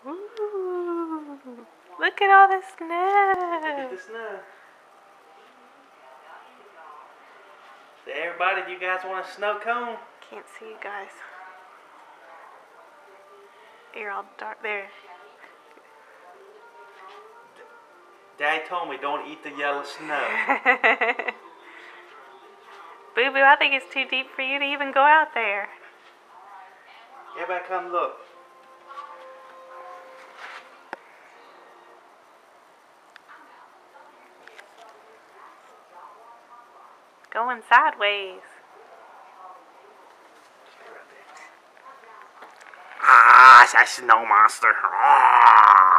Ooh, look at all the Look snow. at the snow. So everybody, do you guys want a snow cone? Can't see you guys. You're all dark there. Daddy told me don't eat the yellow snow. Boo Boo, I think it's too deep for you to even go out there. Everybody come look. Going sideways. Ah, it's a snow monster. Ah.